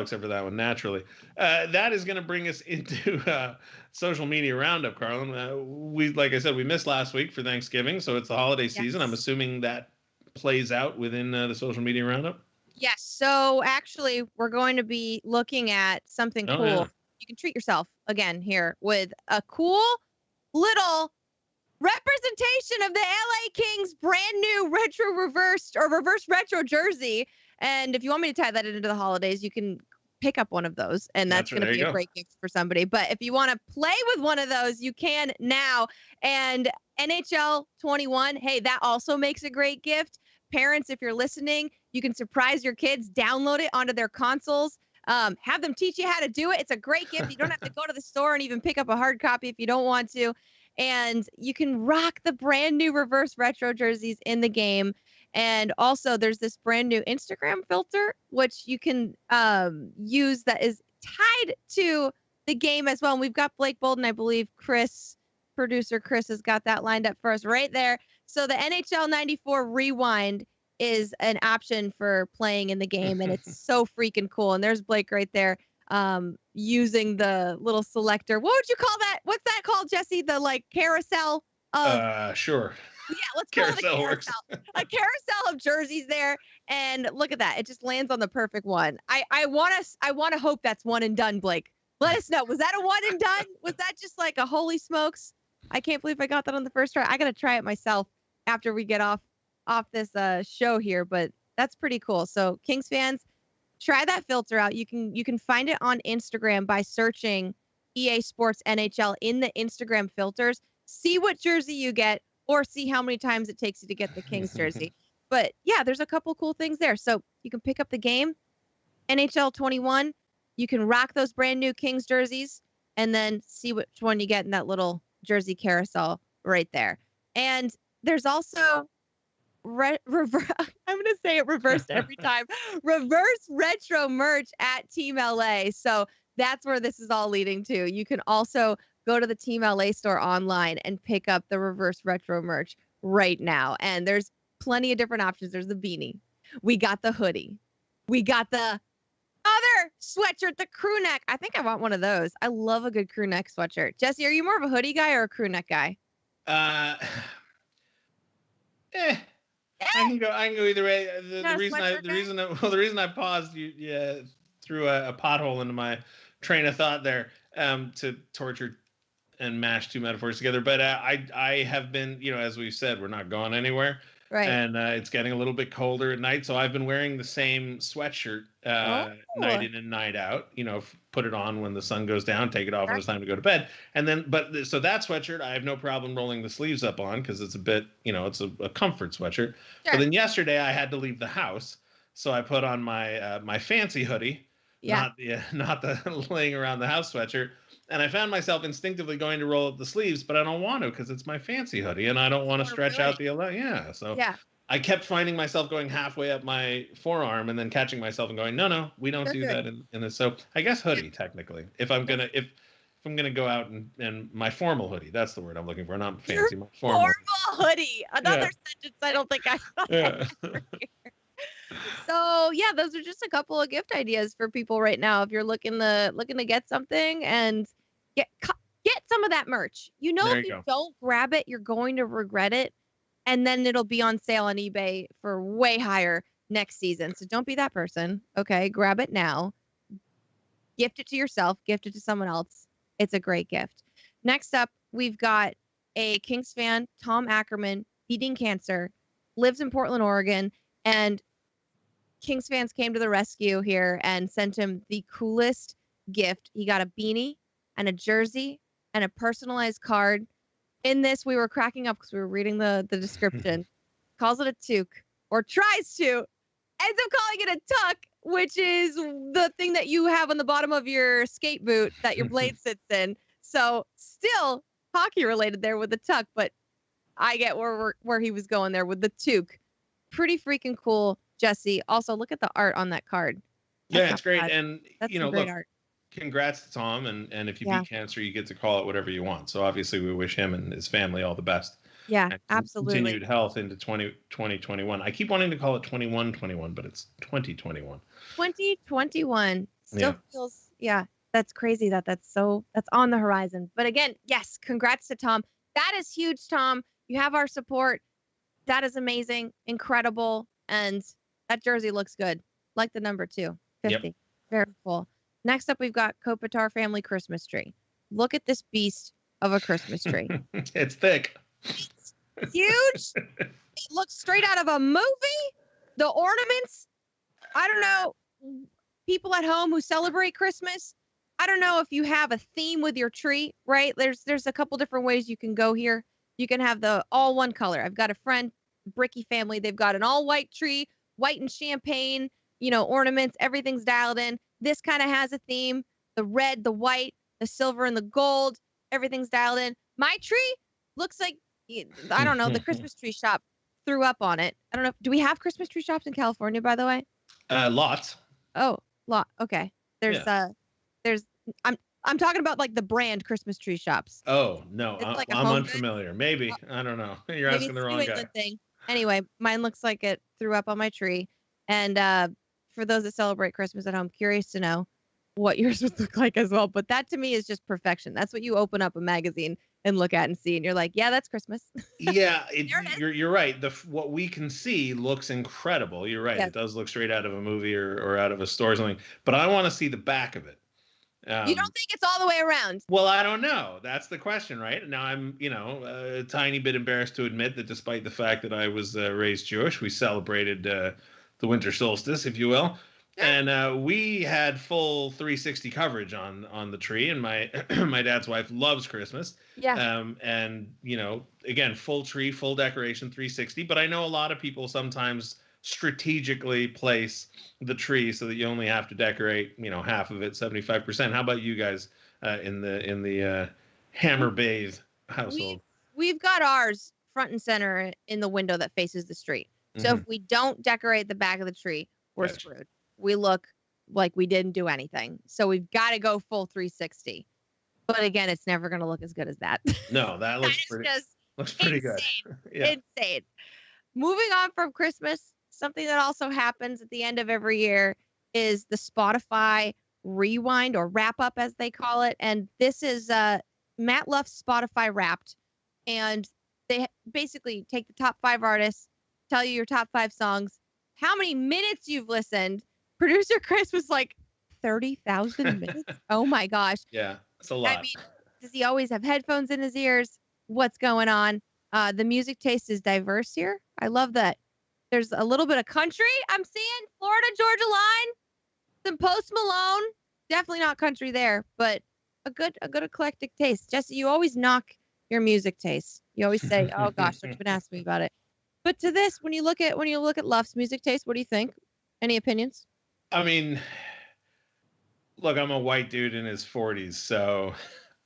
Except for that one, naturally. That is going to bring us into social media roundup, Carrlyn. Like I said, we missed last week for Thanksgiving, so it's the holiday season. I'm assuming that plays out within the social media roundup. Yes. So actually, we're going to be looking at something cool. Yeah. You can treat yourself again here with a cool little representation of the LA Kings brand new reverse retro jersey. And if you want me to tie that into the holidays, you can pick up one of those, and that's going to be a great gift for somebody. But if you want to play with one of those, you can now. And NHL 21, hey, that also makes a great gift. Parents, if you're listening, you can surprise your kids, download it onto their consoles, have them teach you how to do it. It's a great gift. You don't have to go to the store and even pick up a hard copy if you don't want to. And you can rock the brand new reverse retro jerseys in the game. And also there's this brand new Instagram filter, which you can use that is tied to the game as well. And we've got Blake Bolden, I believe producer Chris has got that lined up for us right there. So the NHL 94 Rewind is an option for playing in the game, and it's so freaking cool. And there's Blake right there using the little selector. What would you call that? What's that called, Jesse? The like carousel of sure. Yeah, let's call it a carousel. A carousel of jerseys there. And look at that. It just lands on the perfect one. I want to hope that's one and done, Blake. Let us know. Was that a one and done? Was that just like a holy smokes? I can't believe I got that on the first try. I got to try it myself after we get off this show here, but that's pretty cool. So Kings fans, try that filter out. You can find it on Instagram by searching EA Sports NHL in the Instagram filters. See what jersey you get, or see how many times it takes you to get the Kings jersey. But yeah, there's a couple cool things there. So you can pick up the game, NHL 21. You can rock those brand new Kings jerseys, and then see which one you get in that little jersey carousel right there. And there's also I'm going to say it reversed every time. Reverse retro merch at Team LA. So that's where this is all leading to. You can also go to the Team LA store online and pick up the reverse retro merch right now. And there's plenty of different options. There's the beanie. We got the hoodie. We got the other sweatshirt, the crew neck. I think I want one of those. I love a good crew neck sweatshirt. Jesse, are you more of a hoodie guy or a crew neck guy? I can go either way. The reason I paused, you threw a pothole into my train of thought there, to torture and mash two metaphors together. But I have been, as we've said, we're not going anywhere. Right. And it's getting a little bit colder at night, so I've been wearing the same sweatshirt night in and night out. Put it on when the sun goes down, take it off when it's time to go to bed. And then, so that sweatshirt, I have no problem rolling the sleeves up on because it's a bit, it's a comfort sweatshirt. Sure. But then yesterday I had to leave the house, so I put on my my fancy hoodie, not the laying around the house sweatshirt. And I found myself instinctively going to roll up the sleeves, but I don't want to because it's my fancy hoodie and I don't want to stretch out the yeah. So I kept finding myself going halfway up my forearm and then catching myself and going, no, we don't do that in this. So I guess hoodie technically. If I'm gonna go out and my formal hoodie, that's the word I'm looking for, not fancy. My formal hoodie. Another sentence I don't think I thought. So yeah, those are just a couple of gift ideas for people right now. If you're looking to get something and get some of that merch. If you don't grab it, you're going to regret it. And then it'll be on sale on eBay for way higher next season. So don't be that person. Okay. Grab it now. Gift it to yourself. Gift it to someone else. It's a great gift. Next up, we've got a Kings fan, Tom Ackerman, beating cancer, lives in Portland, Oregon. And Kings fans came to the rescue here and sent him the coolest gift. He got a beanie and a jersey and a personalized card. In this, we were cracking up because we were reading the description. Calls it a toque, or tries to. Ends up calling it a tuck, which is the thing that you have on the bottom of your skate boot that your blade sits in. So still hockey related there with the tuck, but I get where he was going there with the toque. Pretty freaking cool, Jesse. Also, look at the art on that card. That's it's great. Bad. And, that's great art. Congrats to Tom. And if you beat cancer, you get to call it whatever you want. So obviously we wish him and his family all the best. Yeah, absolutely. Continued health into 2021. I keep wanting to call it 2121, but it's 2021. 2021 still feels, that's crazy that's on the horizon. But again, yes, congrats to Tom. That is huge, Tom. You have our support. That is amazing, incredible, and that jersey looks good. Like the number 2, 50. Yep. Very cool. Next up, we've got Kopitar family Christmas tree. Look at this beast of a Christmas tree. It's thick. It's huge. It looks straight out of a movie. The ornaments, I don't know, people at home who celebrate Christmas, I don't know if you have a theme with your tree, right? There's a couple different ways you can go here. You can have the all one color. I've got a friend, Bricky family, they've got an all white tree, white and champagne, ornaments, everything's dialed in. This kind of has a theme. The red, the white, the silver, and the gold, everything's dialed in. My tree looks like, I don't know, the Christmas tree shop threw up on it. I don't know. Do we have Christmas tree shops in California, by the way? Lots. Oh, lot. Okay. There's I'm talking about like the brand Christmas tree shops. Oh no, It's like I'm unfamiliar. Maybe, I don't know. You're Maybe asking the it's a wrong New guy. England thing. Anyway, mine looks like it threw up on my tree. And for those that celebrate Christmas at home, curious to know what yours would look like as well. But that to me is just perfection. That's what you open up a magazine and look at and see, and you're like, yeah, that's Christmas. Yeah, There it is. you're right. What we can see looks incredible. You're right. Yes. It does look straight out of a movie or out of a store or something. But I want to see the back of it. You don't think it's all the way around? Well, I don't know. That's the question, right? Now I'm, a tiny bit embarrassed to admit that despite the fact that I was raised Jewish, we celebrated the winter solstice, if you will. And we had full 360 coverage on the tree, and my my dad's wife loves Christmas. Yeah. And again, full tree, full decoration, 360. But I know a lot of people sometimes strategically place the tree so that you only have to decorate, half of it, 75%. How about you guys in the Hammer Bathe household? We've got ours front and center in the window that faces the street. So if we don't decorate the back of the tree, we're screwed. We look like we didn't do anything. So we've got to go full 360. But again, it's never going to look as good as that. No, that looks pretty good. Yeah. Insane. Moving on from Christmas, something that also happens at the end of every year is the Spotify rewind or wrap up, as they call it. And this is Matt Luff's Spotify Wrapped. And they basically take the top 5 artists, tell you your top 5 songs, how many minutes you've listened. Producer Chris was like, 30,000 minutes? Oh my gosh. Yeah, it's a lot. I mean, does he always have headphones in his ears? What's going on? The music taste is diverse here. I love that. There's a little bit of country I'm seeing. Florida Georgia Line, some Post Malone. Definitely not country there, but a good eclectic taste. Jesse, you always knock your music taste. You always say, "Oh gosh, don't even ask me about it." But to this, when you look at Luff's music taste, what do you think? Any opinions? I mean, look, I'm a white dude in his 40s, so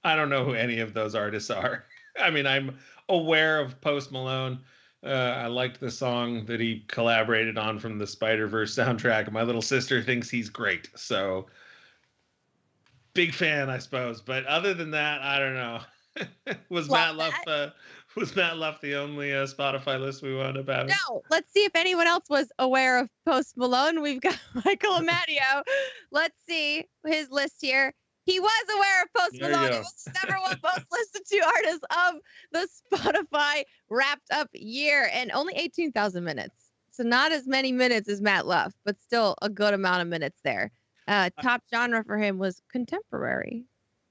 I don't know who any of those artists are. I mean, I'm aware of Post Malone. I liked the song that he collaborated on from the Spider-Verse soundtrack. My little sister thinks he's great, so big fan, I suppose. But other than that, I don't know. Was Matt Luff the only Spotify list we wound up having? No. Let's see if anyone else was aware of Post Malone. We've got Michael Amadio. Let's see his list here. He was aware of Post Malone. He was the number one most listened to artist of the Spotify Wrapped Up year, and only 18,000 minutes. So not as many minutes as Matt Luff, but still a good amount of minutes there. Top genre for him was contemporary.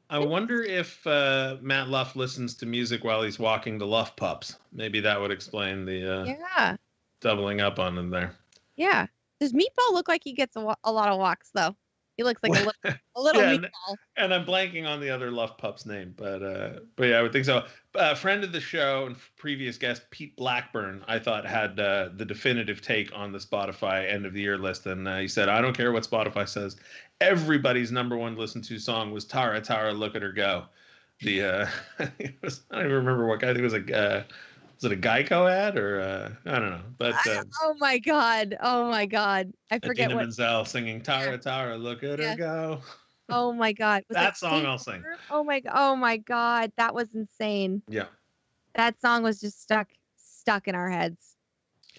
I wonder if Matt Luff listens to music while he's walking the Luff pups. Maybe that would explain the doubling up on him there. Yeah. Does Meatball look like he gets a lot of walks, though? He looks like a little meatball. And I'm blanking on the other Luff pup's name, but yeah, I would think so. A friend of the show and previous guest, Pete Blackburn, I thought had the definitive take on the Spotify end of the year list, and he said, "I don't care what Spotify says. Everybody's number one listened to song was Tara Tara, Look at Her Go." I don't even remember what guy. I think it was was it a Geico ad or I don't know, but oh my god, I forget Idina what Menzel singing Tara Tara, Look at Her Go. Oh my god, was that song I'll sing. Oh my god, that was insane. Yeah, that song was just stuck in our heads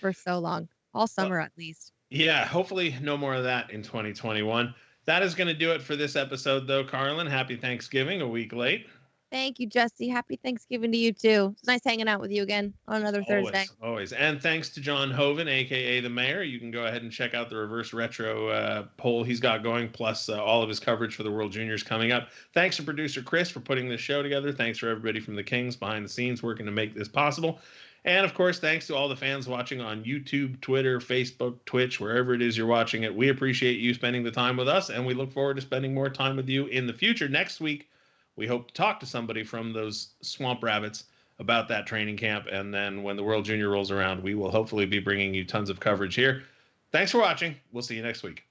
for so long, all summer at least. Yeah, hopefully no more of that in 2021. That is going to do it for this episode, though. Carrlyn, happy Thanksgiving, a week late. Thank you, Jesse. Happy Thanksgiving to you too. It's nice hanging out with you again on another Thursday. Always. And thanks to John Hoven, aka the Mayor. You can go ahead and check out the reverse retro poll he's got going, plus all of his coverage for the World Juniors coming up. Thanks to producer Chris for putting this show together. Thanks for everybody from the Kings behind the scenes working to make this possible. And of course, thanks to all the fans watching on YouTube, Twitter, Facebook, Twitch, wherever it is you're watching it. We appreciate you spending the time with us, and we look forward to spending more time with you in the future. Next week, we hope to talk to somebody from those Swamp Rabbits about that training camp. And then when the World Junior rolls around, we will hopefully be bringing you tons of coverage here. Thanks for watching. We'll see you next week.